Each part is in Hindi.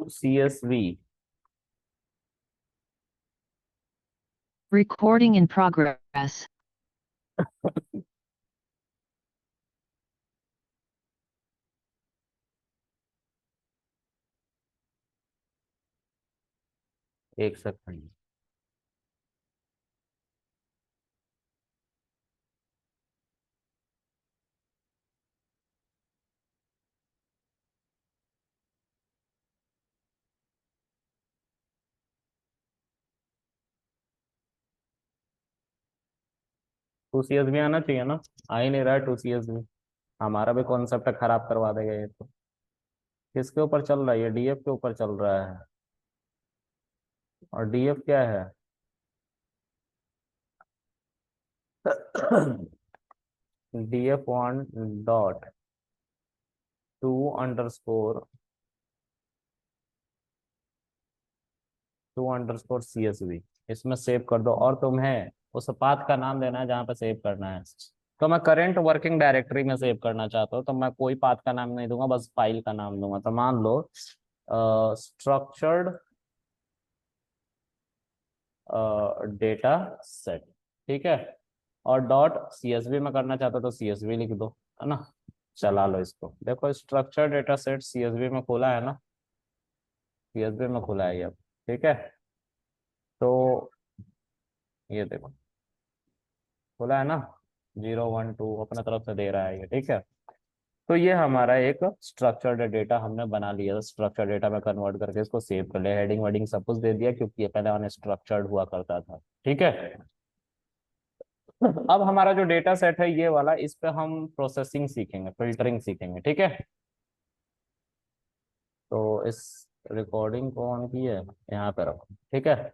CSV। Recording in progress. एक सेकंड। टू CSV आना चाहिए ना, आ ही नहीं रहा है टू CSV। हमारा भी कॉन्सेप्ट खराब करवा देगा ये तो। किसके ऊपर चल रहा है ये? DF के ऊपर चल रहा है। और DF क्या है? DF1 dot two underscore CSV। इसमें सेव कर दो, और तुम्हें उस पाथ का नाम देना है जहां पे सेव करना है। तो मैं करंट वर्किंग डायरेक्टरी में सेव करना चाहता हूँ, तो मैं कोई पाथ का नाम नहीं दूंगा, बस फाइल का नाम दूंगा। तो मान लो स्ट्रक्चर्ड डेटा सेट, ठीक है। और डॉट CSV में करना चाहता हूँ तो CSV लिख दो, है ना। चला लो इसको, देखो स्ट्रक्चर डेटा सेट CSV में खोला है ना, CSV में खुला है ये अब, ठीक है। तो ये देखो खुला है ना, 0 1 2 अपने तरफ से दे रहा है ये, ठीक है। तो ये हमारा एक स्ट्रक्चर्ड डेटा हमने बना लिया, स्ट्रक्चर्ड डेटा में कन्वर्ट करके इसको सेव कर लिया, हेडिंग वेडिंग सब कुछ दे दिया, क्योंकि ये पहले अनस्ट्रक्चर्ड हुआ करता था, ठीक है। अब हमारा जो डेटा सेट है ये वाला, इस पे हम प्रोसेसिंग सीखेंगे, फिल्टरिंग सीखेंगे, ठीक है। तो इस रिकॉर्डिंग को ऑन किए, यहाँ पे रखो, ठीक है।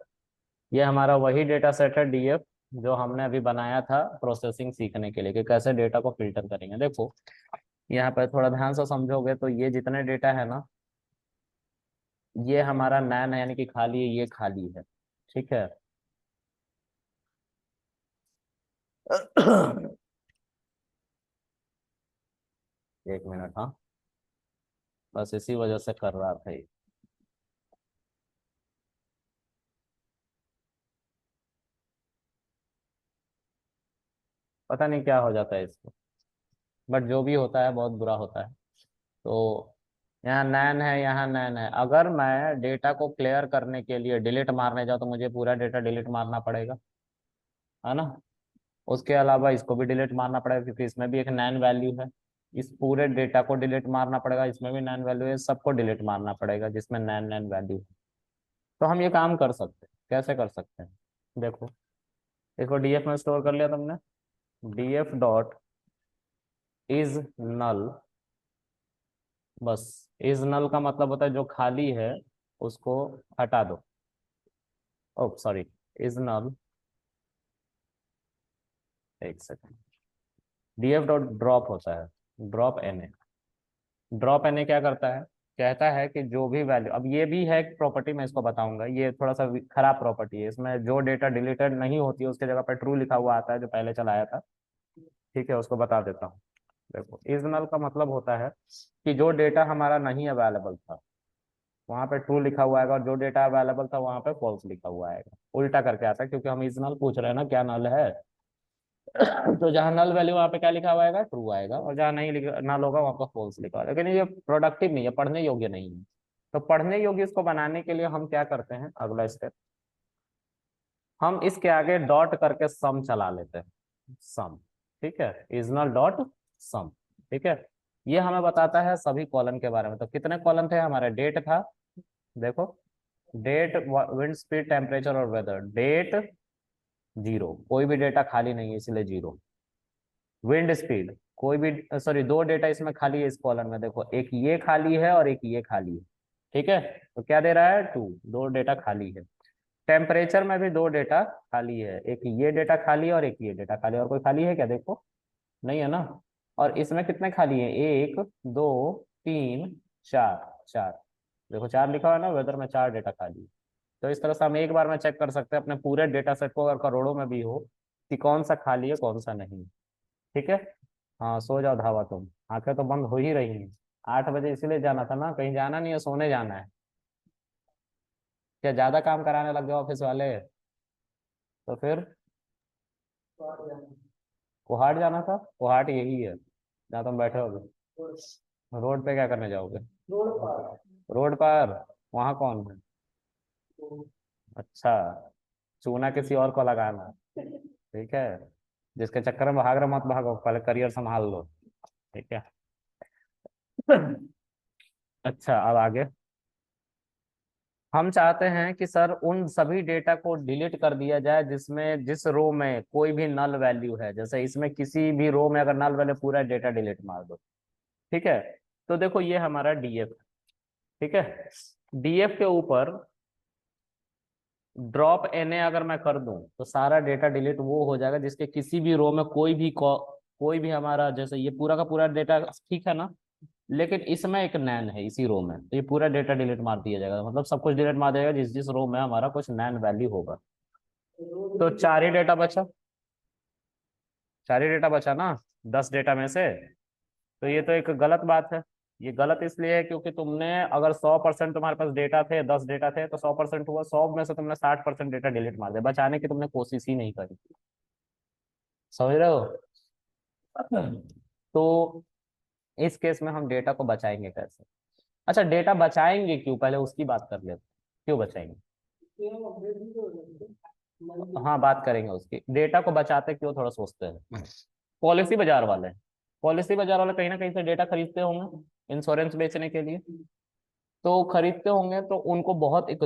ये हमारा वही डेटा सेट है DF, जो हमने अभी बनाया था प्रोसेसिंग सीखने के लिए कि कैसे डेटा को फिल्टर करेंगे। देखो यहाँ पर थोड़ा ध्यान से समझोगे तो ये जितने डेटा है ना, ये हमारा नैन है, यानी कि खाली है, ये खाली है, ठीक है। एक मिनट, हाँ, बस इसी वजह से कर रहा था ये। पता नहीं क्या हो जाता है इसको, बट जो भी होता है बहुत बुरा होता है। तो यहाँ नैन है, यहाँ नैन है। अगर मैं डेटा को क्लियर करने के लिए डिलीट मारने जाऊँ तो मुझे पूरा डेटा डिलीट मारना पड़ेगा, है ना। उसके अलावा इसको भी डिलीट मारना पड़ेगा, क्योंकि इसमें भी एक नैन वैल्यू है। इस पूरे डेटा को डिलीट मारना पड़ेगा, इसमें भी नैन वैल्यू है, सबको डिलीट मारना पड़ेगा जिसमें नैन नैन वैल्यू है। तो हम ये काम कर सकते हैं, कैसे कर सकते हैं? देखो इसको DF में स्टोर कर लिया तुमने, DF डॉट इज नल। बस इज नल का मतलब होता है जो खाली है उसको हटा दो। ओ सॉरी, इज नल, एक सेकंड। DF डॉट ड्रॉप होता है, ड्रॉप NA। ड्रॉप NA क्या करता है? कहता है कि जो भी वैल्यू, अब ये भी है एक प्रॉपर्टी, मैं इसको बताऊंगा, ये थोड़ा सा खराब प्रॉपर्टी है। इसमें जो डेटा डिलीटेड नहीं होती है उसके जगह पर ट्रू लिखा हुआ आता है, जो पहले चलाया था, ठीक है, उसको बता देता हूँ। देखो इज नल का मतलब होता है कि जो डेटा हमारा नहीं अवेलेबल था वहां पे ट्रू लिखा हुआ आएगा, और जो डेटा अवेलेबल था वहां पे फॉल्स लिखा हुआ आएगा। उल्टा करके आता है, क्योंकि हम इज नल पूछ रहे हैं ना, क्या नल है। तो जहाँ नल वैल्यू वहाँ पे क्या लिखा हुआ आएगा? ट्रू आएगा, और जहाँ नहीं लिखा नल होगा वहाँ पर फॉल्स लिखा होगा। लेकिन ये प्रोडक्टिव नहीं है, पढ़ने योग्य नहीं है। तो पढ़ने योग्य इसको बनाने के लिए हम क्या करते हैं, अगला स्टेप, हम इसके आगे डॉट करके सम चला लेते हैं, सम, ठीक है, इजनल डॉट सम, ठीक है। ये हमें बताता है सभी कॉलम के बारे में। तो कितने कॉलम थे हमारे? डेट था, देखो डेट, विंड स्पीड, टेम्परेचर और वेदर। डेट 0, कोई भी डेटा खाली नहीं है इसलिए 0। विंड स्पीड कोई भी, सॉरी, दो डेटा इसमें खाली है इस कॉलम में, देखो एक ये खाली है और एक ये खाली है, ठीक है। तो क्या दे रहा है? 2, दो डेटा खाली है। टेम्परेचर में भी दो डेटा खाली है, एक ये डेटा खाली है और एक ये डेटा खाली है। और कोई खाली है क्या? देखो नहीं है ना। और इसमें कितने खाली है? 1 2 3 4, 4, देखो 4 लिखा हुआ है ना, वेदर में 4 डेटा खाली है। तो इस तरह से हम एक बार में चेक कर सकते हैं अपने पूरे डेटा सेट को, अगर करोड़ों में भी हो, कि कौन सा खाली है कौन सा नहीं, ठीक है। हाँ सो जाओ धावा, तुम आंखें तो बंद हो ही रही हैं। 8 बजे इसीलिए जाना था ना, कहीं जाना नहीं है, सोने जाना है। क्या ज्यादा काम कराने लग गए ऑफिस वाले? तो फिर कोहाट जाना था? कोहाट यही है जहाँ तुम बैठे होगे। रोड पे क्या करने जाओगे? रोड पार? वहाँ कौन है? अच्छा, चूना किसी और को लगाना। ठीक है, जिसके चक्कर में भाग रहे मत भागो, पहले करियर संभाल लो। ठीक है। अच्छा, अब आगे। हम चाहते हैं कि सर उन सभी डेटा को डिलीट कर दिया जाए जिसमें जिस रो में कोई भी नल वैल्यू है, जैसे इसमें किसी भी रो में अगर नल वैल्यू, पूरा डेटा डिलीट मार दो। ठीक है। तो देखो ये हमारा डीएफ। ठीक है। डीएफ के ऊपर ड्रॉप एन ए अगर मैं कर दूं तो सारा डेटा डिलीट वो हो जाएगा जिसके किसी भी रो में कोई भी हमारा, जैसे ये पूरा का पूरा डेटा ठीक है ना, लेकिन इसमें एक नैन है इसी रो में, तो ये पूरा डेटा डिलीट मार दिया जाएगा, मतलब सब कुछ डिलीट मार देगा जिस जिस रो में हमारा कुछ नैन वैल्यू होगा। तो चार ही डेटा बचा। चार ही डेटा बचा ना 10 डेटा में से। तो ये तो एक गलत बात है। ये गलत इसलिए है क्योंकि तुमने अगर 100% तुम्हारे पास डेटा थे, 10 डेटा थे, तो 100% हुआ, 100 में से तुमने 60% डेटा डिलीट मार दिया, बचाने की तुमने कोशिश ही नहीं करी। समझ रहे हो? तो इस केस में हम डेटा को बचाएंगे कैसे? अच्छा, डेटा बचाएंगे क्यों, पहले उसकी बात कर लेते हैं। क्यों बचाएंगे? हाँ, बात करेंगे उसकी। डेटा को बचाते क्यों, थोड़ा सोचते हैं। पॉलिसी बाजार वाले, पॉलिसी बाजार वाले कहीं ना कहीं से डेटा खरीदते होंगे इंश्योरेंस बेचने के लिए। तो खरीदते होंगे तो उनको बहुत एक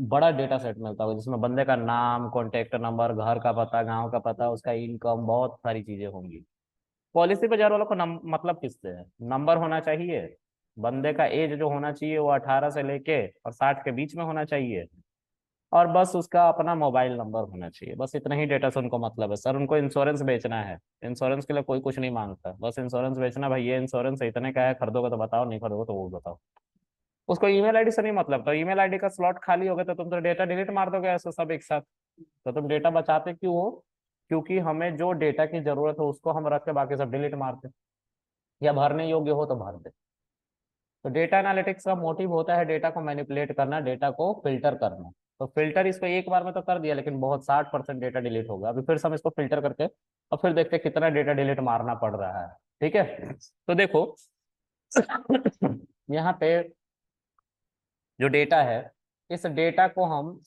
बड़ा डेटा सेट मिलता होगा जिसमें बंदे का नाम, कॉन्टेक्ट नंबर, घर का पता, गांव का पता, उसका इनकम, बहुत सारी चीजें होंगी। पॉलिसी बाजार वालों को मतलब किससे है? नंबर होना चाहिए। बंदे का एज जो होना चाहिए वो 18 से लेके और 60 के बीच में होना चाहिए। और बस उसका अपना मोबाइल नंबर होना चाहिए, बस इतना ही डेटा से उनको मतलब है। सर उनको इंश्योरेंस बेचना है, इंश्योरेंस के लिए कोई कुछ नहीं मांगता, बस इंश्योरेंस बेचना, भाई ये इंश्योरेंस है, इतने का है, खरीदोगे तो बताओ, नहीं खरीदोगे तो वो बताओ। उसको ईमेल आईडी से नहीं मतलब, तो ईमेल आईडी का स्लॉट खाली हो गया तो तुम तो डेटा डिलीट मार दोगे ऐसे सब एक साथ। तो तुम डेटा बचाते क्यों हो? क्योंकि हमें जो डेटा की जरूरत है उसको हम रख के बाकी सब डिलीट मारते, या भरने योग्य हो तो भर दे। तो डेटा एनालिटिक्स का मोटिव होता है डेटा को मैनिपुलेट करना, डेटा को फिल्टर करना। तो फिल्टर इसको एक बार में तो कर दिया, लेकिन बहुत 60% डेटा डिलीट होगा। अभी फिर से हम इसको फिल्टर करके और फिर देखते हैं कितना डेटा डिलीट मारना पड़ रहा है। ठीक है। तो देखो यहाँ पे जो डेटा है, इस डेटा को हम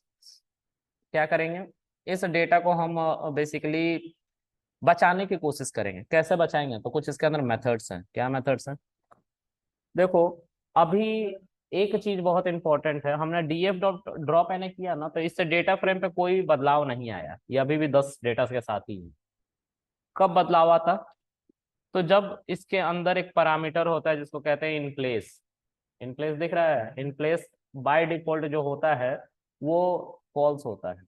क्या करेंगे? इस डेटा को हम बेसिकली बचाने की कोशिश करेंगे। कैसे बचाएंगे? तो कुछ इसके अंदर मेथड्स हैं। क्या मेथड्स हैं? देखो, अभी एक चीज बहुत इंपॉर्टेंट है, हमने डीएफ डॉट ड्रॉप एने किया ना, तो इससे डेटा फ्रेम पे कोई बदलाव नहीं आया, ये अभी भी 10 डेटा के साथ ही है। कब बदलाव आता? तो जब इसके अंदर एक पैरामीटर होता है जिसको कहते हैं इन प्लेस। इन प्लेस दिख रहा है? इन प्लेस बाय डिफॉल्ट जो होता है वो फॉल्स होता है।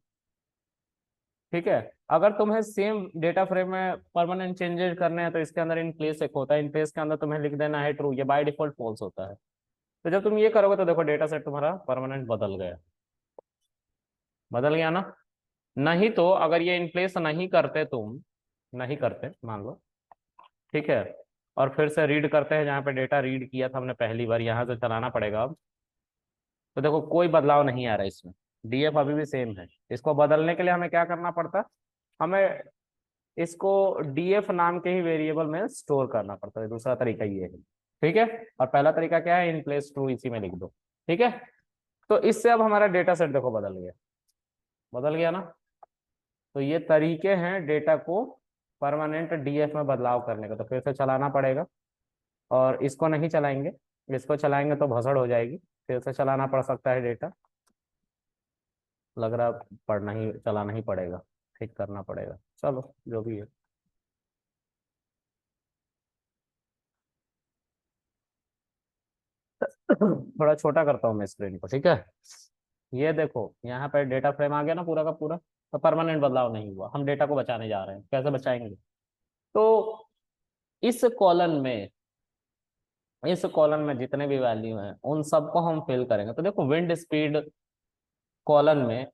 ठीक है। अगर तुम्हें सेम डेटा फ्रेम में परमानेंट चेंजेस करने हैं तो इसके अंदर इन प्लेस एक होता है, इन प्लेस के अंदर तुम्हें लिख देना है ट्रू, ये बाय डिफॉल्ट फॉल्स होता है। तो जब तुम ये करोगे तो देखो डेटा सेट तुम्हारा परमानेंट बदल गया। बदल गया ना? नहीं तो अगर ये इन प्लेस नहीं करते, तुम नहीं करते मान लो, ठीक है, और फिर से रीड करते हैं, जहाँ पे डेटा रीड किया था हमने पहली बार, यहाँ से चलाना पड़ेगा अब। तो देखो कोई बदलाव नहीं आ रहा इसमें, डीएफ अभी भी सेम है। इसको बदलने के लिए हमें क्या करना पड़ता? हमें इसको डीएफ नाम के ही वेरिएबल में स्टोर करना पड़ता है। दूसरा तरीका ये है। ठीक है। और पहला तरीका क्या है? इन प्लेस ट्रू, इसी में लिख दो। ठीक है। तो इससे अब हमारा डेटा सेट देखो बदल गया। बदल गया ना? तो ये तरीके हैं डेटा को परमानेंट डीएफ में बदलाव करने का। तो फिर से चलाना पड़ेगा, और इसको नहीं चलाएंगे, इसको चलाएंगे तो भसड़ हो जाएगी। फिर से चलाना पड़ सकता है डेटा, लग रहा पढ़ना ही, चलाना ही पड़ेगा, ठीक करना पड़ेगा, चलो जो भी है। थोड़ा छोटा करता हूँ मैं स्क्रीन को। ठीक है। ये देखो यहाँ पे डेटा फ्रेम आ गया ना पूरा का पूरा, तो परमानेंट बदलाव नहीं हुआ। हम डेटा को बचाने जा रहे हैं, कैसे बचाएंगे? तो इस कॉलम में, इस कॉलम में जितने भी वैल्यू हैं उन सबको हम फिल करेंगे। तो देखो विंड स्पीड कॉलम में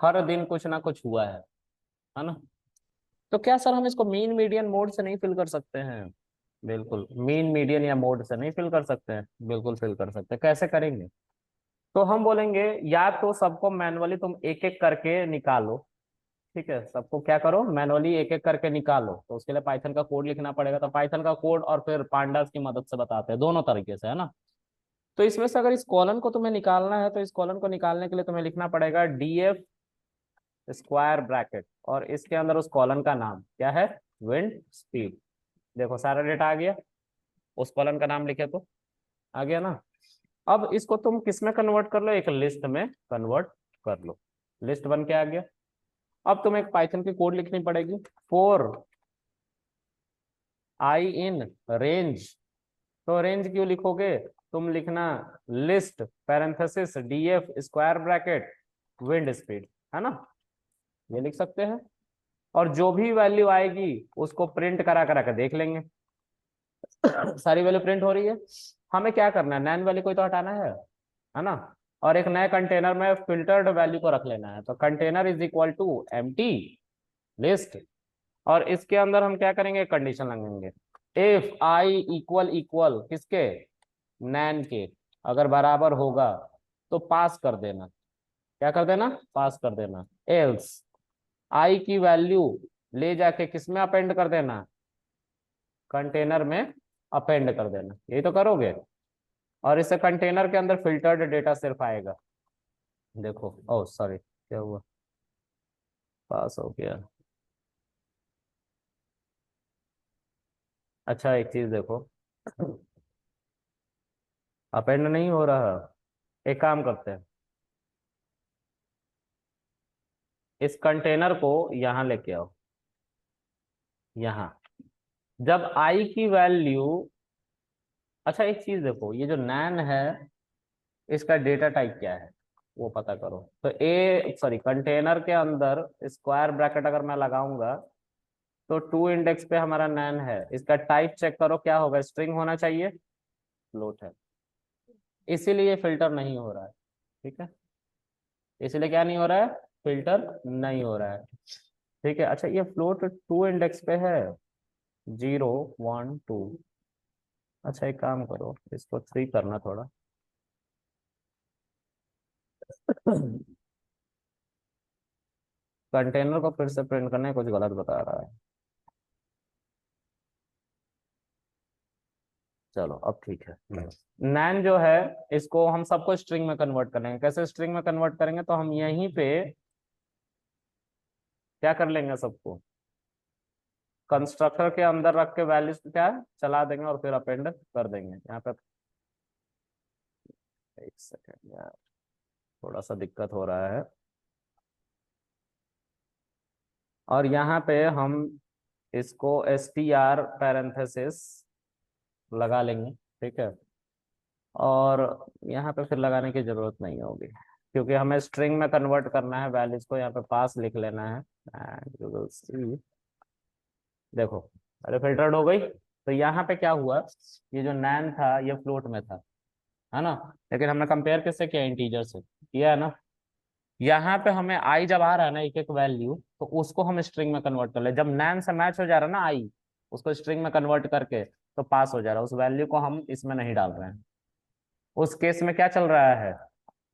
हर दिन कुछ ना कुछ हुआ है ना? तो क्या सर हम इसको मीन मीडियन मोड से नहीं फिल कर सकते हैं? बिल्कुल, मीन मीडियन या मोड से नहीं फिल कर सकते हैं, बिल्कुल फिल कर सकते हैं। कैसे करेंगे? तो हम बोलेंगे या तो सबको मैनुअली तुम एक एक करके निकालो, ठीक है, सबको क्या करो, मैनुअली एक एक करके निकालो, तो उसके लिए पाइथन का कोड लिखना पड़ेगा, तो पाइथन का कोड और फिर पांडास की मदद से बताते हैं, दोनों तरीके से, है ना। तो इसमें से अगर इस कॉलन को तुम्हें निकालना है, तो इस कॉलन को निकालने के लिए तुम्हें लिखना पड़ेगा डीएफ स्क्वायर ब्रैकेट, और इसके अंदर उस कॉलन का नाम क्या है, विंड स्पीड। देखो सारा डेटा आ गया, उस कॉलन का नाम लिखे तो आ गया ना। अब इसको तुम किस में कन्वर्ट कर लो, एक लिस्ट में कन्वर्ट कर लो, लिस्ट बन के आ गया। अब तुम्हें एक पाइथन की कोड लिखनी पड़ेगी, फॉर आई इन रेंज। तो रेंज क्यों लिखोगे, तुम लिखना list parenthesis DF square bracket wind speed, है ना, ये लिख सकते हैं। और जो भी वैल्यू आएगी उसको प्रिंट करा करा के देख लेंगे। सारी वैल्यू प्रिंट हो रही है, हमें क्या करना है, नैन वैल्यू को तो हटाना है ना। और एक नए कंटेनर में फिल्टर्ड वैल्यू को रख लेना है, तो container is equal to empty list, और इसके अंदर हम क्या करेंगे, कंडीशन लगाएंगे, इफ आई इक्वल इक्वल किसके, नैन के, अगर बराबर होगा तो पास कर देना, क्या कर देना, पास कर देना, एल्स आई की वैल्यू ले जाके किसमें अपेंड कर देना, कंटेनर में अपेंड कर देना, यही तो करोगे। और इससे कंटेनर के अंदर फिल्टर्ड डेटा सिर्फ आएगा। देखो, ओ सॉरी, क्या हुआ, पास हो गया। अच्छा एक चीज देखो, अपेंड नहीं हो रहा, एक काम करते हैं, इस कंटेनर को यहाँ लेके आओ, यहाँ, जब आई की वैल्यू, अच्छा एक चीज देखो, ये जो नैन है इसका डेटा टाइप क्या है वो पता करो। तो ए सॉरी, कंटेनर के अंदर स्क्वायर ब्रैकेट अगर मैं लगाऊंगा, तो टू इंडेक्स पे हमारा नैन है, इसका टाइप चेक करो क्या होगा, स्ट्रिंग होना चाहिए, फ्लोट है, इसीलिए फिल्टर नहीं हो रहा है, ठीक है, इसीलिए क्या नहीं हो रहा है, फिल्टर नहीं हो रहा है, ठीक है। अच्छा ये फ्लोट टू इंडेक्स पे है, 0 1 2, अच्छा एक काम करो, इसको 3 करना थोड़ा। कंटेनर को फिर से प्रिंट करने कुछ गलत बता रहा है, चलो अब ठीक है। नैन जो है इसको हम सबको स्ट्रिंग में कन्वर्ट करेंगे, कैसे स्ट्रिंग में कन्वर्ट करेंगे, तो हम यहीं पे क्या कर लेंगे, सबको कंस्ट्रक्टर के अंदर रख के वैल्यूज क्या चला देंगे और फिर अपेंड कर देंगे यहाँ पे। एक सेकेंड यार, थोड़ा सा दिक्कत हो रहा है, और यहाँ पे हम इसको str पैरेंथेसिस लगा लेंगे, ठीक है। और यहाँ पे फिर लगाने की जरूरत नहीं होगी, क्योंकि हमें स्ट्रिंग में कन्वर्ट करना है वैल्यूज को, यहाँ पे पास लिख लेना है, एंड यू विल सी, देखो अरे फिल्टर्ड हो गई। तो यहाँ पे क्या हुआ, ये जो नैन था ये फ्लोट में था, है ना, लेकिन हमने कंपेयर किससे किया, इंटीजर से किया है ना। यहाँ पे हमें आई जब आ रहा है ना एक एक वैल्यू, तो उसको हम स्ट्रिंग में कन्वर्ट कर ले, जब नैन से मैच हो जा रहा है ना आई, उसको स्ट्रिंग में कन्वर्ट करके तो पास हो जा रहा है, उस वैल्यू को हम इसमें नहीं डाल रहे हैं। उस केस में क्या चल रहा है,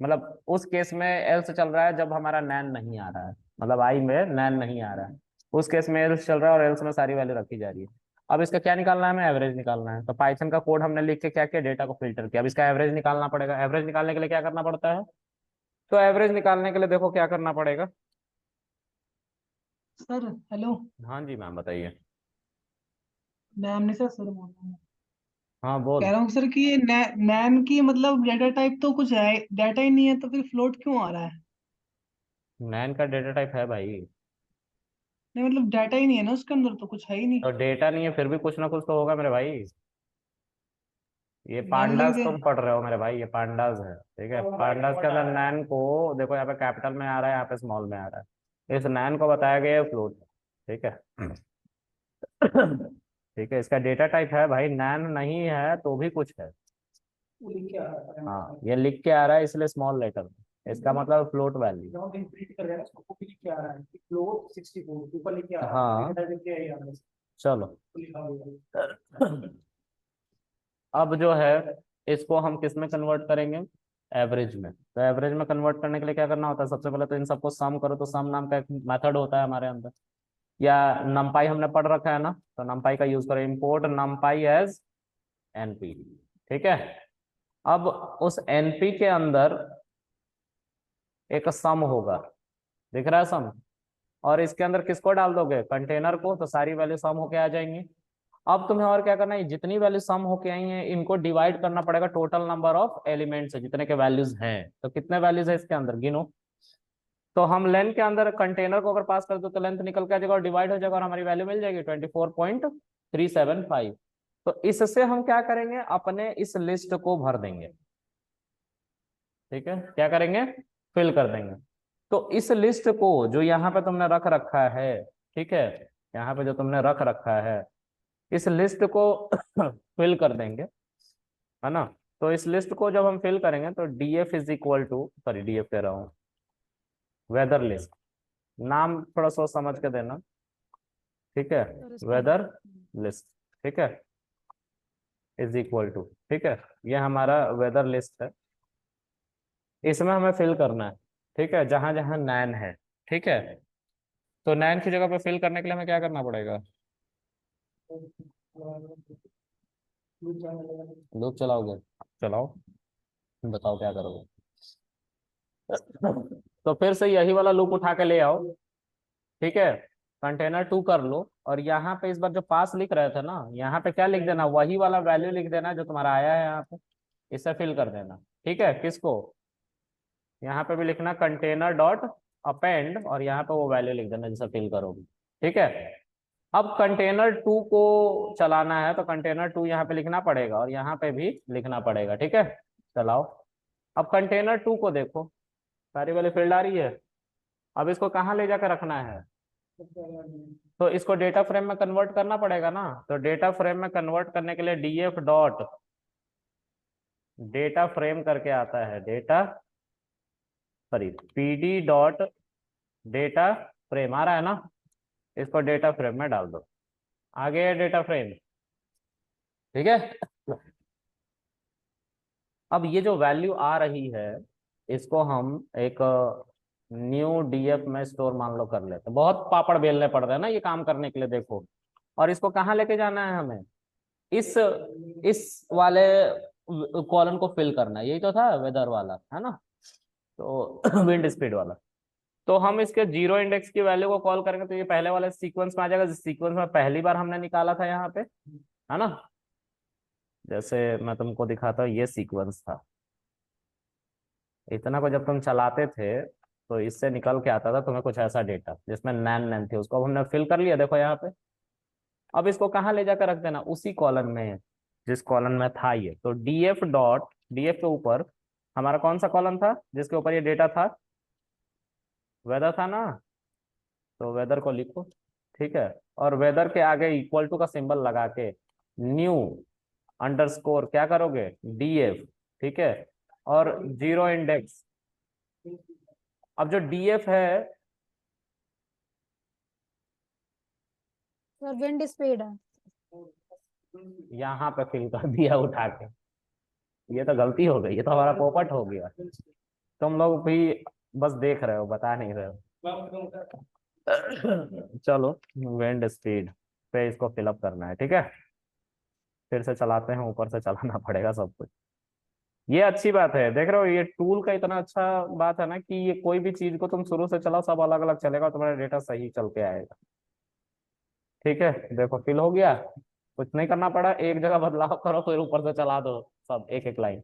मतलब उस केस में एल्स चल रहा है जब हमारा नैन नहीं आ रहा है, मतलब आई में नैन नहीं आ रहा है, उस केस में एल्स चल रहा है और एल्स में सारी वैल्यू रखी जा रही है। अब इसका क्या निकालना है, हमें एवरेज निकालना है, तो पाइथन का कोड हमने लिख के क्या किया, डेटा को फिल्टर किया, अब इसका एवरेज निकालना पड़ेगा। एवरेज निकालने के लिए क्या करना पड़ता है, तो एवरेज निकालने के लिए देखो क्या करना पड़ेगा। Sir hello. हाँ जी मैम बताइए। मैम ने सर बोल रहा हूँ। हाँ बोल। कह रहा हूँ सर कि ये नैन की मतलब डेटा टाइप तो कुछ है, डाटा ही नहीं है, तो फिर फ्लोट क्यों आ रहा है? नैन का डेटा टाइप है भाई, नहीं मतलब डाटा ही नहीं है ना उसके अंदर, तो कुछ है ही नहीं। तो डेटा नहीं है फिर भी कुछ ना कुछ तो होगा मेरे भाई। ये नैन लिख पांडास दे। तुम पढ़ रहे हो मेरे भाई, ये पांडास है, ठीक है, पांडास के अंदर नैन को देखो, यहाँ पे कैपिटल में आ रहा है, यहाँ पे स्मॉल में आ रहा है, इस नैन को बताया गया है फ्लोट, ठीक है। ठीक है, इसका डेटा टाइप है भाई, नैन नहीं है तो भी कुछ है, वो लिख के आ रहा है। हाँ ये लिख के आ रहा है इसलिए स्मॉल लेटर, इसका मतलब फ्लोट वैल्यू। जब हम प्रिंट कर रहे हैं ना, उसको भी लिख के आ रहा है कि फ्लोट 64 ऊपर लिख के आ रहा है, हाँ डेटा लिख के आ रहा है, चलो, लिखा हुआ है। अब जो है इसको हम किस में कन्वर्ट करेंगे, एवरेज में। तो एवरेज में कन्वर्ट करने के लिए क्या करना होता है, सबसे पहले तो इन सबको सम करो, तो सम नाम का एक मेथड होता है हमारे अंदर, या नमपाई हमने पढ़ रखा है ना, तो नमपाई का यूज करो, इंपोर्ट नमपाई एज एनपी। ठीक है, अब उस एनपी के अंदर एक सम होगा, दिख रहा है सम, और इसके अंदर किसको डाल दोगे, कंटेनर को, तो सारी वैल्यू सम होके आ जाएंगी। अब तुम्हें और क्या करना है, जितनी वैल्यू सम होके आई हैं इनको डिवाइड करना पड़ेगा टोटल नंबर ऑफ एलिमेंट्स से, जितने के वैल्यूज हैं। तो कितने वैल्यूज है इसके अंदर गिनो। तो हम लेंथ के अंदर कंटेनर को अगर पास कर दो तो लेंथ निकल के आ जाएगा और डिवाइड हो जाएगा और हमारी वैल्यू मिल जाएगी 24.375। तो इससे हम क्या करेंगे, अपने इस लिस्ट को भर देंगे। ठीक है, क्या करेंगे, फिल कर देंगे। तो इस लिस्ट को जो यहाँ पे तुमने रख रखा है, ठीक है, यहाँ पे जो तुमने रख रखा है, इस लिस्ट को फिल कर देंगे, है ना। तो इस लिस्ट को जब हम फिल करेंगे तो df is equal to, sorry df कह रहा हूँ, वेदर लिस्ट, नाम थोड़ा सोच समझ के देना, ठीक है, वेदर लिस्ट, ठीक है, इज इक्वल टू, ठीक है, ये हमारा वेदर लिस्ट है, इसमें हमें फिल करना है, ठीक है, जहां जहां नैन है। ठीक है, तो नैन की जगह पे फिल करने के लिए हमें क्या करना पड़ेगा, लूप चलाओगे, चलाओ, बताओ क्या करोगे। तो फिर से यही वाला लूप उठा के ले आओ, ठीक है, कंटेनर 2 कर लो, और यहाँ पे इस बार जो पास लिख रहे थे ना, यहाँ पे क्या लिख देना, वही वाला वैल्यू लिख देना जो तुम्हारा आया है यहाँ पे, इसे फिल कर देना। ठीक है, किसको, यहाँ पे भी लिखना कंटेनर डॉट अपेंड, और यहाँ पे वो वैल्यू लिख देना जिसे फिल करोगे। ठीक है, अब कंटेनर 2 को चलाना है, तो कंटेनर 2 यहाँ पे लिखना पड़ेगा और यहाँ पे भी लिखना पड़ेगा। ठीक है, चलाओ। अब कंटेनर 2 को देखो, सारी वाली फील्ड आ रही है। अब इसको कहाँ ले जाकर रखना है, तो इसको डेटा फ्रेम में कन्वर्ट करना पड़ेगा ना। तो डेटा फ्रेम में कन्वर्ट करने के लिए डीएफ डॉट डेटा फ्रेम करके आता है, data, sorry, PD dot data frame आ रहा है ना, इसको डेटा फ्रेम में डाल दो, आ गया डेटा फ्रेम। ठीक है, अब ये जो वैल्यू आ रही है इसको हम एक न्यू डीएफ में स्टोर मान लो कर लेते हैं। बहुत पापड़ बेलने पड़ रहे हैं ना ये काम करने के लिए, देखो। और इसको कहाँ लेके जाना है हमें, इस वाले कॉलम को फिल करना है, यही तो था वेदर वाला, है ना, तो विंड स्पीड वाला। तो हम इसके जीरो इंडेक्स की वैल्यू को कॉल करेंगे तो ये पहले वाले सीक्वेंस में आ जाएगा, जिस सीक्वेंस में पहली बार हमने निकाला था यहाँ पे, है ना। जैसे मैं तुमको दिखाता हूँ, ये सीक्वेंस था, इतना को जब तुम चलाते थे तो इससे निकल के आता था तुम्हें कुछ ऐसा डेटा जिसमें नैन नैन थी, उसको अब हमने फिल कर लिया, देखो यहाँ पे। अब इसको कहाँ ले जाकर रख देना, उसी कॉलम में जिस कॉलम में था ये। तो डीएफ डॉट डीएफ के ऊपर हमारा कौन सा कॉलम था जिसके ऊपर ये डेटा था, वेदर था ना, तो वेदर को लिखो। ठीक है, और वेदर के आगे इक्वल टू का सिंबल लगा के न्यू अंडरस्कोर क्या करोगे, डीएफ। ठीक है, और जीरो इंडेक्स। अब जो डीएफ है, सर विंड स्पीड है। यहाँ पे फिल कर दिया उठा के, ये तो गलती हो गई, ये तो हमारा पोपट हो गया। तुम लोग भी बस देख रहे हो, बता नहीं रहे हो। चलो, विंड स्पीड पे इसको फिलअप करना है। ठीक है, फिर से चलाते हैं, ऊपर से चलाना पड़ेगा सब कुछ। ये अच्छी बात है, देख रहे हो, ये टूल का इतना अच्छा बात है ना कि ये कोई भी चीज को तुम शुरू से चलाओ सब अलग अलग चलेगा और तुम्हारा डेटा सही चल के आएगा। ठीक है, देखो फिल हो गया, कुछ नहीं करना पड़ा, एक जगह बदलाव करो फिर ऊपर से चला दो सब एक एक लाइन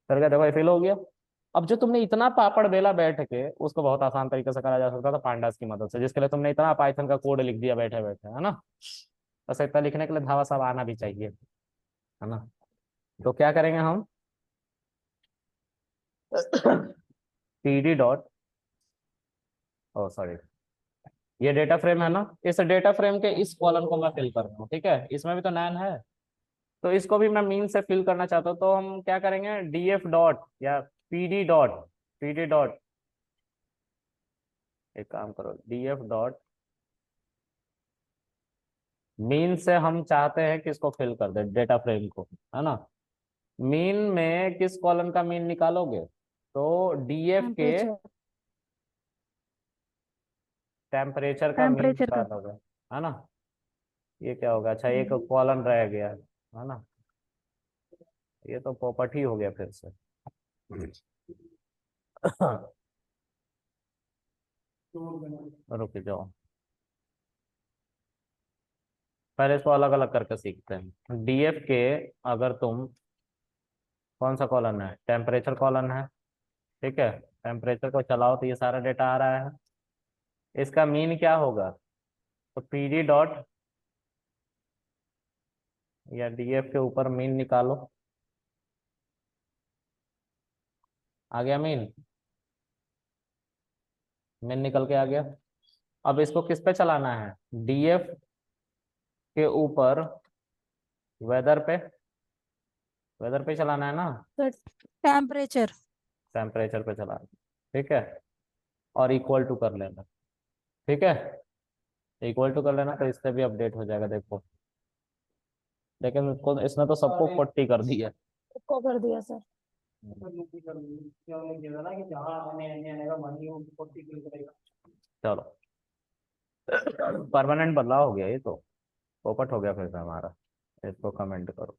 करके, देखो ये फिल हो गया। अब जो तुमने इतना पापड़ बेला बैठ के, उसको बहुत आसान तरीके से करा जा सकता था पांडास की मदद से, जिसके लिए तुमने इतना पाइथन का कोड लिख दिया बैठे बैठे, है ना। बस इतना लिखने के लिए धावा सब आना भी चाहिए, है ना। तो क्या करेंगे हम, पीडी डॉट, ओ सॉरी, ये डेटा फ्रेम है ना, इस डेटा फ्रेम के इस कॉलम को मैं फिल कर रहा हूँ। ठीक है, इसमें भी तो नैन है, तो इसको भी मैं मीन से फिल करना चाहता हूँ। तो हम क्या करेंगे, डीएफ डॉट या पीडी डॉट एक काम करो, डीएफ डॉट मीन से हम चाहते हैं कि इसको फिल कर दे डेटा फ्रेम को, है ना। मीन में किस कॉलम का मीन निकालोगे, तो डीएफ के टेम्परेचर टेम्परेचर का मीन टेम्परेचर का निकाल होगा, है ना। ये क्या होगा, अच्छा एक कॉलन रह गया है ना, ये तो पोपट ही हो गया फिर से। रुक जाओ, पहले इसको अलग अलग करके सीखते हैं। डीएफ के अगर तुम, कौन सा कॉलन है, टेम्परेचर कॉलन है, ठीक है। टेम्परेचर को चलाओ तो ये सारा डेटा आ रहा है। इसका मीन क्या होगा, तो पीडी डॉट, या डीएफ के ऊपर मीन निकालो, आ गया मीन, मीन निकल के आ गया। अब इसको किस पे चलाना है, डीएफ के ऊपर वेदर पे, वेदर पे चलाना है ना, टेम्परेचर टेम्परेचर पे चलाना, ठीक है। और इक्वल टू कर लेना, ठीक है, इक्वल टू कर लेना तो इससे भी अपडेट हो जाएगा, देखो। लेकिन इसको, इसने तो सबको 40 कर दिया। को कर दिया सर। चलो, परमानेंट बदलाव हो गया ये तो, पोपट हो गया फिर से हमारा। इसको कमेंट करो,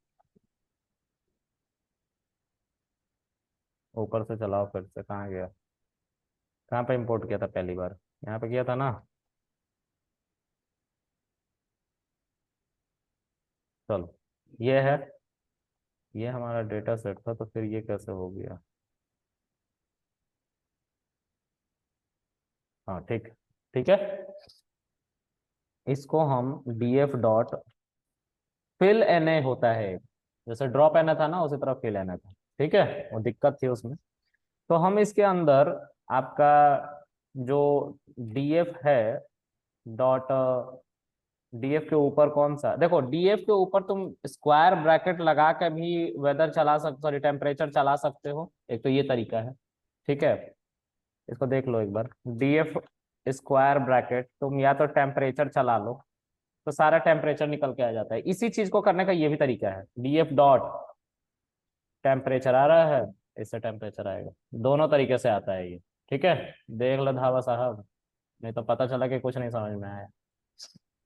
ऊपर से चलाओ फिर से, कहाँ गया, कहाँ पे इंपोर्ट किया था पहली बार, यहाँ पे किया था ना। चलो, ये है, ये हमारा डेटा सेट था, तो फिर ये कैसे हो गया, हाँ ठीक, ठीक है। इसको हम df dot fill N A होता है, जैसे ड्रॉप एन ए था ना, उसी तरह फिल एन ए था, ठीक है। वो दिक्कत थी उसमें, तो हम इसके अंदर आपका जो df है डॉट, डीएफ के ऊपर कौन सा, देखो डीएफ के ऊपर तुम स्क्वायर ब्रैकेट लगा के भी वेदर चला सकते, सॉरी टेम्परेचर चला सकते हो, एक तो ये तरीका है, ठीक है। इसको देख लो एक बार, डीएफ स्क्वायर ब्रैकेट तुम या तो टेम्परेचर चला लो, तो सारा टेम्परेचर निकल के आ जाता है। इसी चीज को करने का ये भी तरीका है, डीएफ डॉट टेम्परेचर आ रहा है, इससे टेम्परेचर आएगा, दोनों तरीके से आता है ये, ठीक है। देख लो धावा साहब, नहीं तो पता चला कि कुछ नहीं समझ में आया,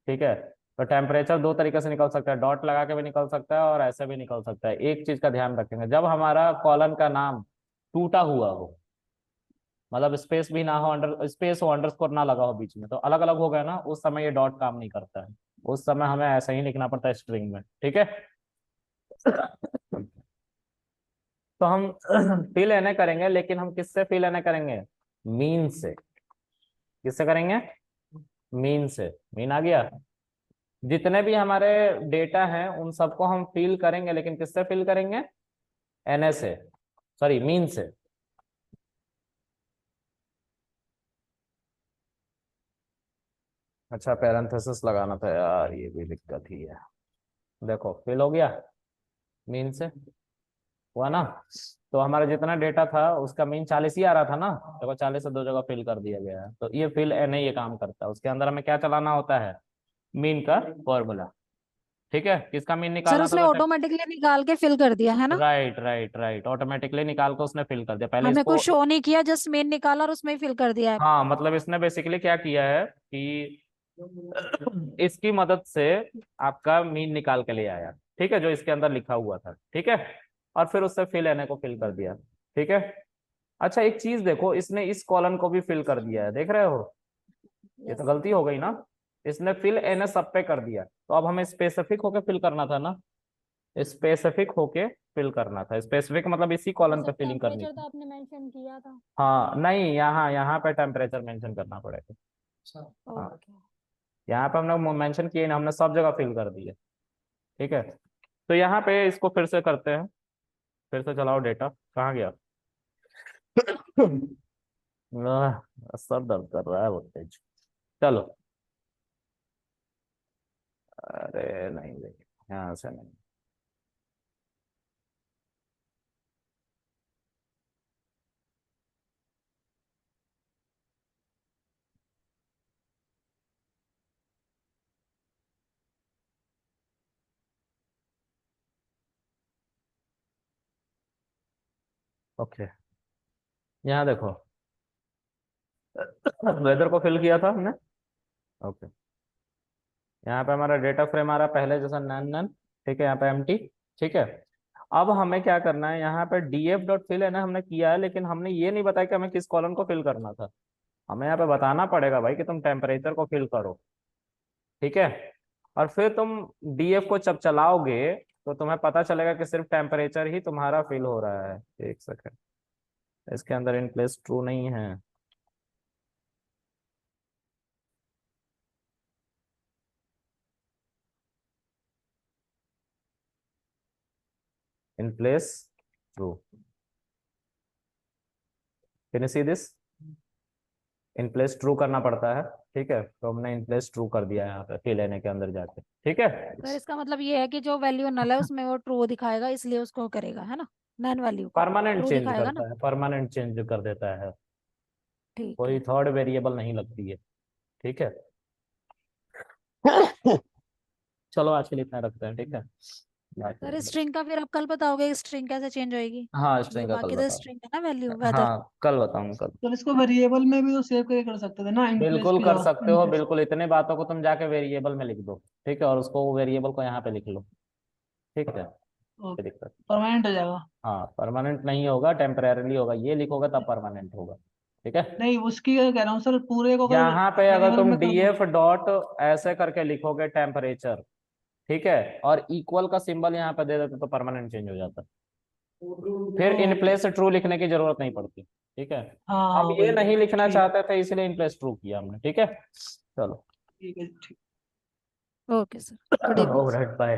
ठीक है। तो टेम्परेचर दो तरीके से निकल सकता है, डॉट लगा के भी निकल सकता है और ऐसे भी निकल सकता है। एक चीज का ध्यान रखेंगे, जब हमारा कॉलन का नाम टूटा हुआ हो, मतलब स्पेस भी ना हो, अंडर स्पेस हो, अंडरस्कोर ना लगा हो बीच में, तो अलग अलग हो गया ना, उस समय ये डॉट काम नहीं करता है, उस समय हमें ऐसा ही लिखना पड़ता है स्ट्रिंग में, ठीक है। तो हम फिल एन करेंगे, लेकिन हम किससे फिल एन करेंगे, मीन से, किससे करेंगे, मीन से। मीन आ गया, जितने भी हमारे डेटा हैं उन सबको हम फिल करेंगे, लेकिन किससे फिल करेंगे, एन ए से, सॉरी मीन से। अच्छा पैरेंथेसिस लगाना था यार, ये भी दिक्कत ही है। देखो फिल हो गया, मीन से हुआ ना, तो हमारा जितना डेटा था उसका मीन 40 ही आ रहा था ना, देखो 40 से दो जगह फिल कर दिया गया है, तो ये फिल एन ए ये काम करता है। उसके अंदर हमें क्या चलाना होता है, मीन का फॉर्मूला, ठीक है। किसका मीन सर निकालना था उसने वैसे, ऑटोमेटिकली निकाल के फिल कर दिया है ना। राइट राइट राइट, ऑटोमेटिकली निकाल के उसने फिल कर दिया, पहले हमें इसको। कुछ शो नहीं किया, जस्ट मेन निकाला और उसमें ही फिल कर दिया है। हाँ मतलब इसने बेसिकली क्या किया है कि इसकी मदद से आपका मीन निकाल के ले आया, ठीक है, जो इसके अंदर लिखा हुआ था, ठीक है। और फिर उससे फिल एन ए को फिल कर दिया, ठीक है। अच्छा एक चीज देखो, इसने इस कॉलन को भी फिल कर दिया है, देख रहे हो, ये तो गलती हो गई ना, इसने फिल एन ए सब पे कर दिया, तो अब हमें स्पेसिफिक होके फिल करना था ना, स्पेसिफिक होके फिल करना था, स्पेसिफिक मतलब इसी तो कॉलन पे सर फिलिंग करनी टेम्परेचर थी। तो आपने मेंशन किया था। हाँ नहीं, यहाँ यहाँ पे टेम्परेचर मेंशन करना पड़ेगा, हाँ ओके। यहाँ पे हमने मेंशन किए ना, हमने सब जगह फिल कर दिए, ठीक है। तो यहाँ पे इसको फिर से करते हैं, फिर से चलाओ डेटा, कहाँ गया। सर दर्द कर रहा है बहुत तेज, चलो, अरे नहीं देखिए, यहाँ से नहीं, ओके। यहाँ देखो वेदर को फिल किया था हमने। ओके, यहाँ पे हमारा डेटा फ्रेम आ रहा है पहले जैसा नन नन, ठीक है, यहाँ पे एम्प्टी, ठीक है। अब हमें क्या करना है, यहाँ पे df डॉट फिल है ना, हमने किया है, लेकिन हमने ये नहीं बताया कि हमें किस कॉलम को फिल करना था। हमें यहाँ पे बताना पड़ेगा भाई कि तुम टेम्परेचर को फिल करो, ठीक है। और फिर तुम df को जब चलाओगे तो तुम्हें पता चलेगा कि सिर्फ टेम्परेचर ही तुम्हारा फिल हो रहा है। एक सेकेंड, इसके अंदर इन प्लेस ट्रू नहीं है। In place true, can you see this? In place true करना पड़ता है, ठीक है, तो हमने इन प्लेस ट्रू कर दिया है यहाँ पे फिल लेने के अंदर जाके, ठीक है। सर इसका मतलब ये है कि जो वैल्यू नल है उसमें वो ट्रू दिखाएगा, इसलिए उसको करेगा, है ना, नन वैल्यू को परमानेंट ट्रू चेंज दिखाएगा ना। करता है, परमानेंट चेंज कर देता है, ठीक कोई है थर्ड वेरिएबल नहीं लगती है, ठीक है। चलो आज के लिए इतना रखते हैं, ठीक है। सर। स्ट्रिंग का फिर आप कल बताओगे स्ट्रिंग कैसे चेंज होएगी, हाँ, जो स्ट्रिंग का कल बाकी तो बताओ। स्ट्रिंग है ना वैल्यू वेदर। हाँ, कल बताऊंगा कल। तो इसको वेरिएबल में भी तो सेव करके कर सकते थे ना, इन प्लेस बिल्कुल की कर जगह सकते इन हो, प्लेस। बिल्कुल, इतने बातों को तुम जाके वेरिएबल में लिख दो, ठीक है, और उसको वेरिएबल को यहाँ पे लिख लो, ठीक है, कोई दिक्कत। परमानेंट हो जाएगा। हाँ, परमानेंट नहीं होगा, टेम्परेरीली होगा, ये लिखोगे तब परमानेंट होगा, ठीक है। नहीं, उसकी कह रहा हूँ सर, पूरे को अगर यहाँ पे अगर वेरिएबल तुम में कर दो। df डॉट ऐसे करके लिखोगे टेम्परेचर, ठीक है, और इक्वल का सिंबल यहाँ पे दे देते तो परमानेंट चेंज हो जाता, फिर इन प्लेस ट्रू लिखने की जरूरत नहीं पड़ती, ठीक है। हाँ अब ये वही, नहीं लिखना ठीक चाहते थे इसलिए इन प्लेस ट्रू किया हमने, ठीक है। चलो, ठीक है, ठीक। Okay sir, good evening. Overhead bye.